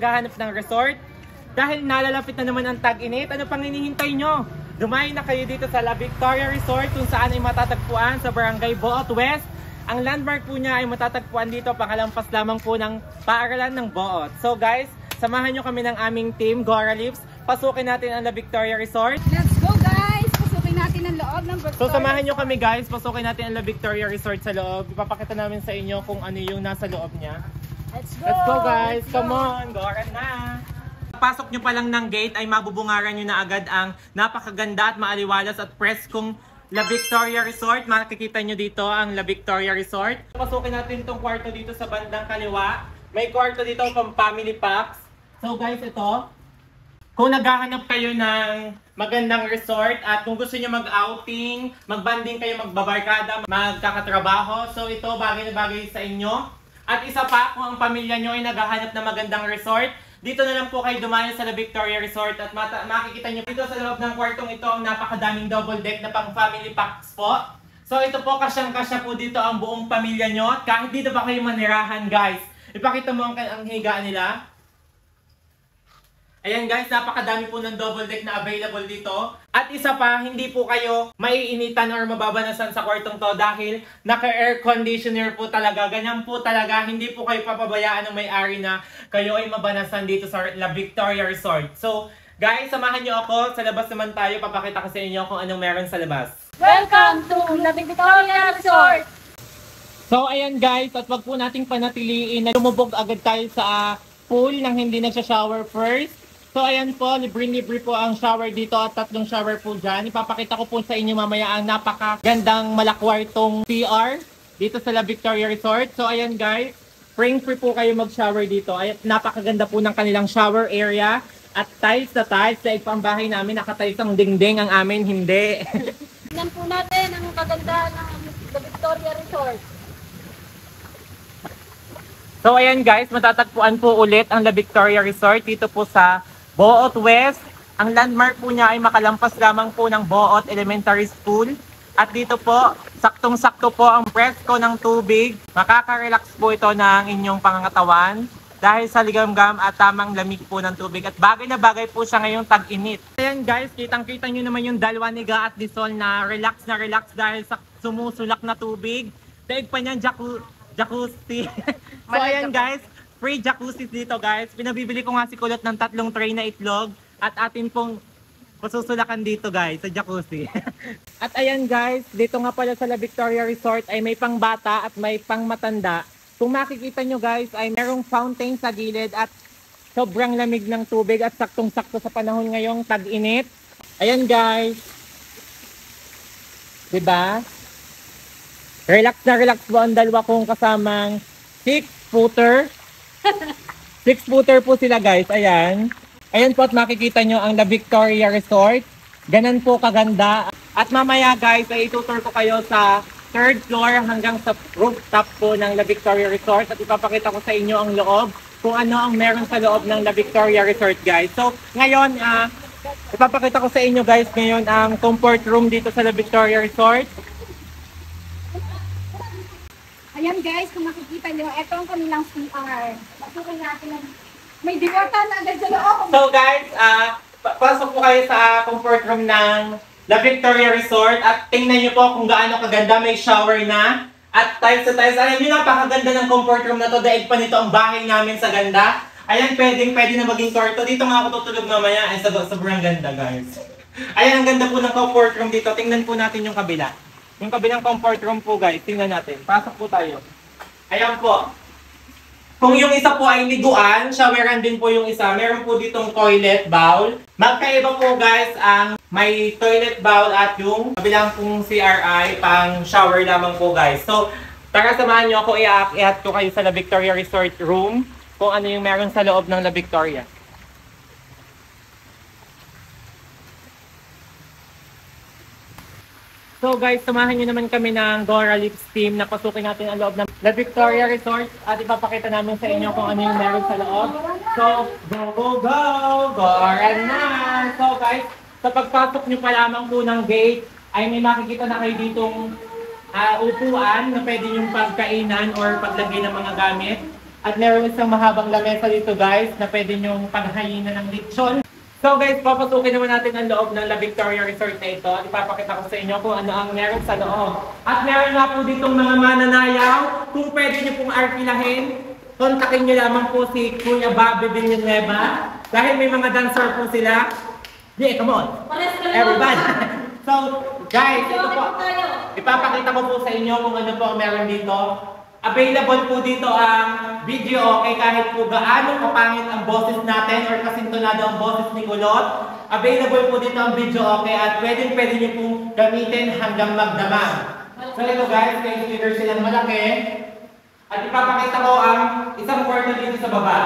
naghahanap ng resort? Dahil nalalapit na naman ang tag-init, ano pang hinihintay nyo? Dumayo na kayo dito sa La Victoria Resort kung saan ay matatagpuan sa Barangay Boot West. Ang landmark po niya ay matatagpuan dito pangalampas lamang po ng paaralan ng Boot. So guys, samahan nyo kami ng aming team, Gora Lips. Pasukin natin ang La Victoria Resort. Let's go guys! Pasukin natin ang loob ng Victoria. So samahan nyo kami guys, pasukin natin ang La Victoria Resort sa loob. Ipapakita namin sa inyo kung ano yung nasa loob niya. Let's go! Let's go guys! Come on! Gora na! Pasok nyo pa lang ng gate ay mabubungaran nyo na agad ang napakaganda at maaliwalas at preskong La Victoria Resort. Makikita nyo dito ang La Victoria Resort. Pasukin natin itong kwarto dito sa bandang kaliwa. May kwarto dito pang family packs. So guys, ito. Kung naghahanap kayo ng magandang resort at kung gusto nyo mag-outing, mag-banding kayo, magbabarkada, magkakatrabaho. So ito, bagay na bagay sa inyo. At isa pa, kung ang pamilya nyo ay naghahanap ng magandang resort, dito na lang po kayo dumayo sa La Victoria Resort at makikita nyo dito sa loob ng kwartong ito ang napakadaming double deck na pang family packs po. So ito po, kasyang-kasya po dito ang buong pamilya nyo at kahit dito pa kayo manirahan guys. Ipakita mo ang higaan nila. Ayan guys, napakadami po ng double deck na available dito. At isa pa, hindi po kayo maiinitan or mababanasan sa kwartong to dahil naka-air conditioner po talaga. Ganyan po talaga, hindi po kayo papabayaan ng may-ari na kayo ay mabanasan dito sa La Victoria Resort. So guys, samahan nyo ako. Sa labas naman tayo, papakita ko sa inyo kung anong meron sa labas. Welcome to La Victoria Resort! So ayan guys, at wag po nating panatiliin na lumubog agad tayo sa pool nang hindi nagsha-shower first. So ayan po, libre-libre po ang shower dito at 3 shower po dyan. Ipapakita ko po sa inyo mamaya ang napakagandang malakwartong PR dito sa La Victoria Resort. So ayan guys, free po kayo mag-shower dito. Ay, napakaganda po ng kanilang shower area. At tiles na tiles, sa ipambahay namin, nakatiles ang dingding, ang amin hindi. Tignan po natin ang kagandahan ng La Victoria Resort. So ayan guys, matatagpuan po ulit ang La Victoria Resort dito po sa Boot West. Ang landmark po niya ay makalampas lamang po ng Boot Elementary School. At dito po, saktong-sakto po ang presko ng tubig. Makaka-relax po ito ng inyong pangangatawan dahil sa ligamgam at tamang lamig po ng tubig. At bagay na bagay po siya ngayong tag-init. Ayan guys, kitang-kita nyo naman yung Dalwaniga at Disol na relax dahil sa sumusulak na tubig. Daig pa niyan jacuzzi. So ayan guys, free jacuzzi dito guys. Pinabibili ko nga si Kulot ng 3 tray na itlog at atin pong pasusulakan dito guys sa jacuzzi. At ayan guys, dito nga pala sa La Victoria Resort ay may pang bata at may pang matanda. Kung makikita nyo guys ay merong fountain sa gilid at sobrang lamig ng tubig at saktong-sakto sa panahon ngayong tag-init. Ayan guys. Diba? Relax na relax po ang dalawa kong kasamang 6-footer. 6-footer po sila guys, ayan. Ayan po at makikita nyo ang La Victoria Resort. Ganon po kaganda. At mamaya guys ay itutur ko kayo sa 3rd floor hanggang sa rooftop po ng La Victoria Resort. At ipapakita ko sa inyo ang loob, kung ano ang meron sa loob ng La Victoria Resort guys. So ngayon, ipapakita ko sa inyo guys ngayon ang comfort room dito sa La Victoria Resort. Ayan guys, kung makikita nyo, ito ang kanilang CR. Pasukin natin ang may diwata na agad sa loob. So guys, pasok po kayo sa comfort room ng La Victoria Resort at tingnan nyo po kung gaano kaganda, may shower na at tiles sa tiles. Alam nyo, napakaganda ng comfort room na to, daig pa nito ang bahay namin sa ganda. Ayan, pwede na maging kwarto. Dito nga ako tutulog mamaya. Ay, sobrang ganda guys. Ayan, ang ganda po ng comfort room dito. Tingnan po natin yung kabila. Yung kabilang comfort room po guys, tingnan natin. Pasok po tayo. Ayan po. Kung yung isa po ay liguan, showeran din po yung isa. Meron po ditong toilet bowl. Magkaiba po guys ang may toilet bowl at yung kabilang pong CRI pang shower lamang po guys. So, tara samahan nyo ako, i-akyat ko kayo sa La Victoria Resort room kung ano yung meron sa loob ng La Victoria. So guys, samahan nyo naman kami ng Gora Lips team na pasukin natin ang loob ng La Victoria Resort at ipapakita namin sa inyo kung ano yung meron sa loob. So, go! Gora na! So guys, sa pagpasok nyo pa lamang po ng gate, ay may makikita na kayo ditong upuan na pwede yung pagkainan or paglagay ng mga gamit. At meron isang mahabang lamesa dito guys na pwede nyong paghayinan ng lechon. So guys, papasukin naman natin ang loob ng La Victoria Resort na ito at ipapakita ko sa inyo kung ano ang meron sa loob. At meron nga po ditong mga mananayaw. Kung pwede nyo pong arkilahin, kontakin nyo lamang po si Kuya Bobby Villanueva. Dahil may mga dancer po sila. Yeah, come on! Everybody! So guys, ito po. Ipapakita ko po sa inyo kung ano po ang meron dito. Available po dito ang video okay kahit po gaano kapangit ang boses natin or kasintonado ang boses ni Kulot. Available po dito ang video okay at pwede nyo pong gamitin hanggang magdamag. So ito guys, may speaker silang malaki. At ipapakita ko ang isang kwarto dito sa baba.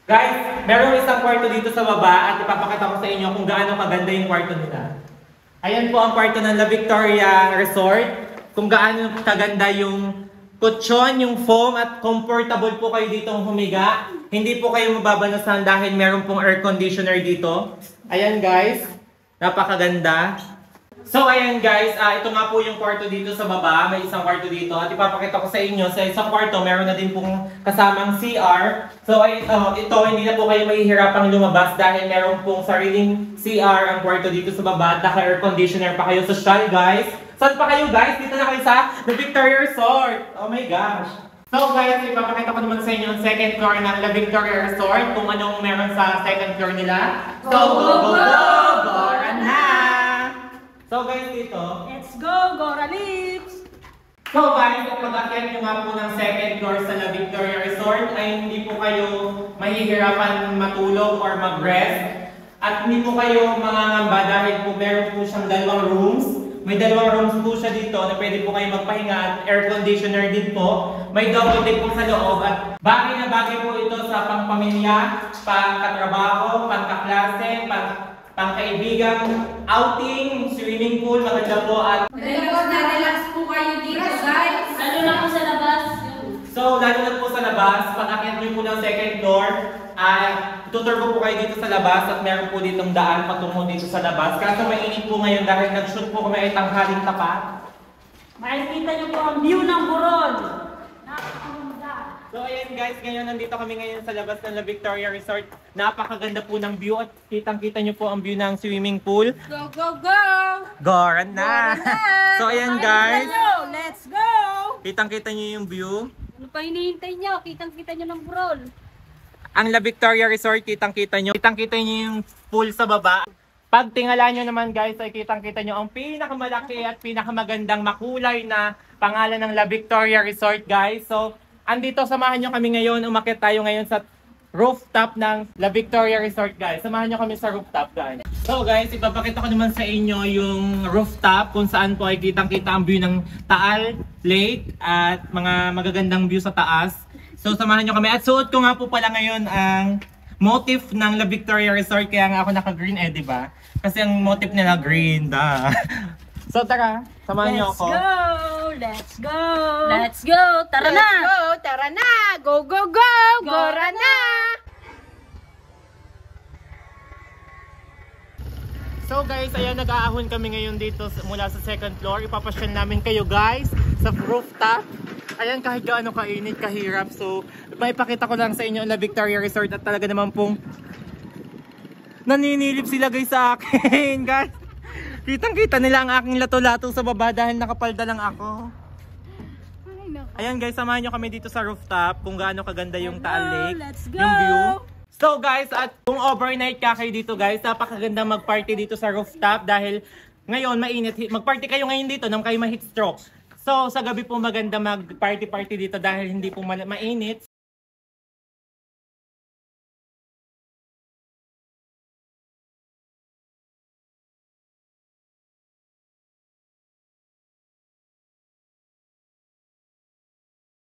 Guys, meron isang kwarto dito sa baba at ipapakita ko sa inyo kung gaano kaganda yung kwarto nila. Ayan po ang kwarto ng La Victoria Resort. Kung gaano kaganda yung kutsyon, yung foam at comfortable po kayo dito humiga. Hindi po kayo mababanasan dahil meron pong air conditioner dito. Ayan guys, napakaganda. So ayan guys, ito nga po yung kwarto dito sa baba. May isang kwarto dito at ipapakita ko sa inyo sa isang kwarto meron na din pong kasamang CR. So ito hindi na po kayo mahihirapang lumabas dahil meron pong sariling CR ang kwarto dito sa baba at naka-air conditioner pa kayo. Social guys. Saan pa kayo guys? Dito na kayo sa La Victoria Resort. Oh my gosh. So guys, ipapakita ko naman sa inyo ang second floor ng La Victoria Resort. Kung anong meron sa second floor nila. So go! Gora na! So guys, dito. Let's go, Gora Lips! So guys, kung pag-akyat nyo nga po ng second floor sa La Victoria Resort ay hindi po kayo mahihirapan matulog or mag-rest. At hindi po kayo mangangamba dahil po meron po siyang dalawang rooms. May dalawang rooms po siya dito na pwede po kayo magpahinga at air conditioner din po. May double deck po sa loob at bagay na bagay po ito sa pangpamilya, pangkatrabaho, pangkaklase, pangkaibigang outing, swimming pool, maganda po at Relax po kayo dito guys. Lalo na po sa labas. so lalo na po sa labas, pag-akyat nyo po ng second floor, tutur ko po kayo dito sa labas at meron po ditong daan patungo dito sa labas. Kaso mainit po ngayon dahil nag-shoot po kami ay tanghaling tapat. Makikita niyo po ang view ng Boron. So ayan guys, ngayon nandito kami ngayon sa labas ng La Victoria Resort. Napakaganda po ng view at kitang-kita nyo po ang view ng swimming pool. Go, go, go! Goran na! So ayan guys, Let's go! kitang-kita nyo yung view. Ano pa hinihintay niyo? Kitang-kita niyo ng Boron. Ang La Victoria Resort, kitang-kita nyo yung pool sa baba. Pag tingala nyo naman guys, ay kitang-kita nyo ang pinakamalaki at pinakamagandang makulay na pangalan ng La Victoria Resort guys. So, andito samahan nyo kami ngayon, umakyat tayo ngayon sa rooftop ng La Victoria Resort guys. Samahan nyo kami sa rooftop guys. So guys, ipapakita ko naman sa inyo yung rooftop kung saan po ay kitang-kita ang view ng Taal Lake at mga magagandang view sa taas. So samahan nyo kami. At suot ko nga po pala ngayon ang motif ng La Victoria Resort. Kaya nga ako naka-green di ba? Kasi ang motif nila green, da. So tara, samahan nyo ako. Let's go! Let's go! Tara na! Let's go! Tara na! Go, go, go! Gora na! So guys, ayan nag-aahon kami ngayon dito mula sa second floor. Ipapasyal namin kayo guys sa rooftop. Ayan kahit gaano kainit, kahirap. So maipakita ko lang sa inyo ang La Victoria Resort at talaga naman pong naninilip sila guys sa akin guys. Kitang-kita nila ang aking lato-lato sa baba dahil nakapalda lang ako. Ayan guys, samahan nyo kami dito sa rooftop kung gaano kaganda yung Taal Lake, let's go! yung view. So guys, at kung overnight ka kayo dito guys, napakaganda mag-party dito sa rooftop dahil ngayon mainit. Mag-party kayo ngayon dito nang kayo ma-heat stroke. So sa gabi po maganda mag-party-party dito dahil hindi po mainit.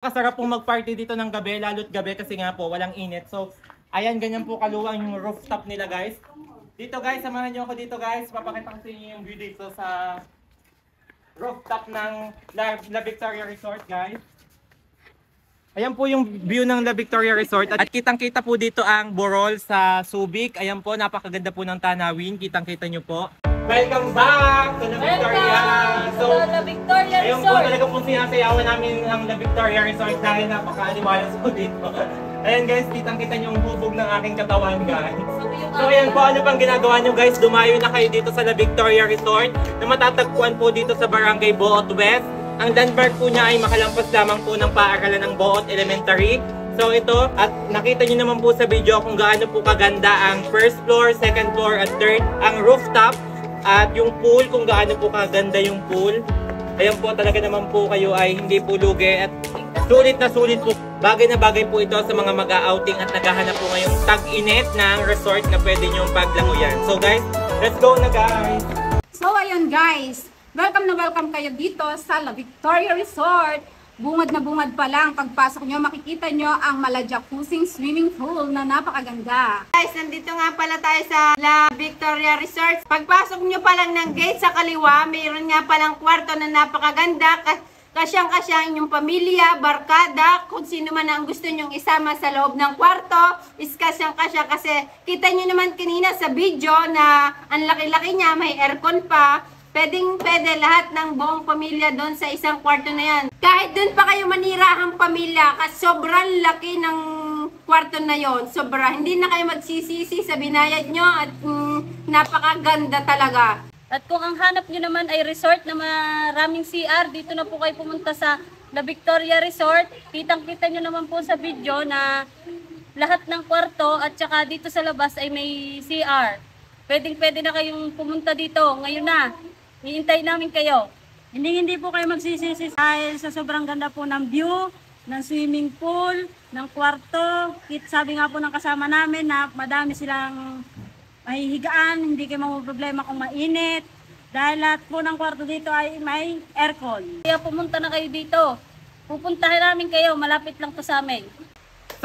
Kasarap pong mag-party dito ng gabi, lalo't gabi kasi nga po walang init. So ayan, ganyan po kaluwang yung rooftop nila guys. Dito guys, samahan nyo ako dito guys. Papakita ko sa inyo yung view dito sa rooftop ng La Victoria Resort guys. Ayan po yung view ng La Victoria Resort. At kitang-kita po dito ang Borol sa Subic. Ayan po, napakaganda po ng tanawin. Kitang-kita nyo po. Welcome back to La Victoria! Welcome to La Victoria Ayun po Resort. talaga po sinasayawan namin ang La Victoria Resort dahil napaka-animalas po dito. Ayan guys, kitang-kita niyo yung hubog ng aking katawan guys. So ayan po, ano pang ginagawa niyo guys? Dumayo na kayo dito sa La Victoria Resort na matatagpuan po dito sa Barangay Boot West. Ang landmark po niya ay makalampas lamang po ng paaralan ng Boot Elementary. So ito, at nakita niyo naman po sa video kung gaano po kaganda ang first floor, second floor at third, ang rooftop at yung pool, kung gaano po kaganda yung pool. Ayan po, talaga naman po kayo ay hindi po lugi at sulit na sulit po. Bagay na bagay po ito sa mga mag-outing at naghahanap po ngayong tag-init ng resort na pwede nyong paglanguyan. So guys, let's go na guys! So ayun guys, welcome na welcome kayo dito sa La Victoria Resort. Bungad na bungad pa lang, pagpasok nyo makikita nyo ang Malajakusing swimming pool na napakaganda. Guys, nandito nga pala tayo sa La Victoria Resort. Pagpasok nyo pa lang ng gate sa kaliwa, mayroon nga palang kwarto na napakaganda. Kasyang-kasya inyong pamilya, barkada, kung sino man ang gusto nyong isama sa loob ng kwarto, is kasyang-kasya kasi kita nyo naman kanina sa video na ang laki-laki niya, may aircon pa. Pwede lahat ng buong pamilya doon sa isang kwarto na yan. Kahit doon pa kayo manirahang pamilya, kasi sobrang laki ng kwarto na yon. Sobra. Hindi na kayo magsisisi sa binayad nyo at napakaganda talaga. At kung ang hanap nyo naman ay resort na maraming CR, dito na po kayo pumunta sa La Victoria Resort. Kitang-kita nyo naman po sa video na lahat ng kwarto at saka dito sa labas ay may CR. Pwede na kayong pumunta dito ngayon na. Hihintay namin kayo. Hindi po kayo magsisisi dahil sa sobrang ganda po ng view, ng swimming pool, ng kwarto. Sabi nga po ng kasama namin na madami silang mahihigaan, hindi kayo problema kung mainit. Dahil lahat po ng kwarto dito ay may aircon. Kaya pumunta na kayo dito. Pupuntahan namin kayo, malapit lang to sa amin.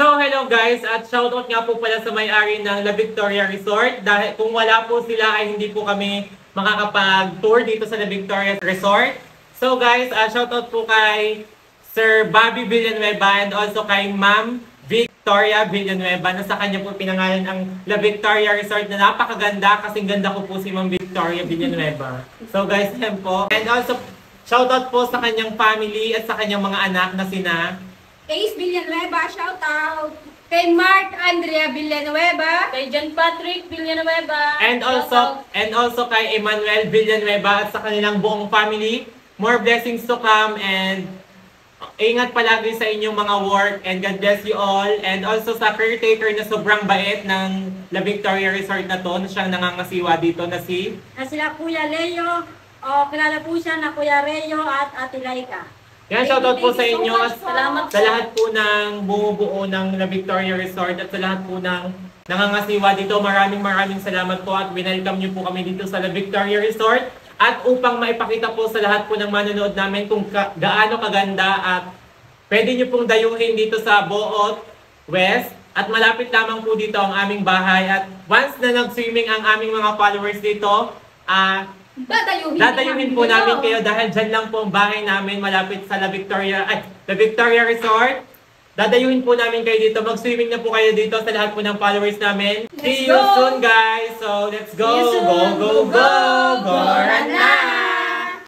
So hello guys, at shoutout nga po pala sa may-ari ng La Victoria Resort. Dahil kung wala po sila ay hindi po kami makakapag-tour dito sa La Victoria Resort. So guys, shoutout po kay Sir Bobby Villanueva and also kay Ma'am Victoria Villanueva na sa kanya po pinangalan ang La Victoria Resort na napakaganda kasing ganda ko po si Ma'am Victoria Villanueva. So guys, yan po. And also, shoutout po sa kanyang family at sa kanyang mga anak na sina Ace Villanueva, shout out! Kay Mark Andrea Villanueva, Kay John Patrick Villanueva. and also kay Emmanuel Villanueva at sa kanilang buong family. More blessings to come and ingat palagi sa inyong mga work and God bless you all. And also sa caretaker na sobrang bait ng La Victoria Resort na to, na siyang nangangasiwa dito na si Sila Kuya Leo, o kilala po siya na Kuya Reo at Ate Laika. yan, shoutout po sa inyo at Salamat sa lahat po ng bumubuo ng La Victoria Resort at sa lahat po ng nangangasiwa dito. Maraming salamat po at welcome niyo po kami dito sa La Victoria Resort. At upang maipakita po sa lahat po ng manonood namin kung gaano kaganda at pwede niyo pong dayuhin dito sa Boot West. At malapit lamang po dito ang aming bahay. At once na nag-swimming ang aming mga followers dito, dadayuhin po namin kayo dahil dyan lang po ang bahay namin malapit sa La Victoria Resort. Dadayuhin po namin kayo dito. Mag-swimming na po kayo dito sa lahat po ng followers namin. See you soon guys! So let's go! See you soon. Go, go, go!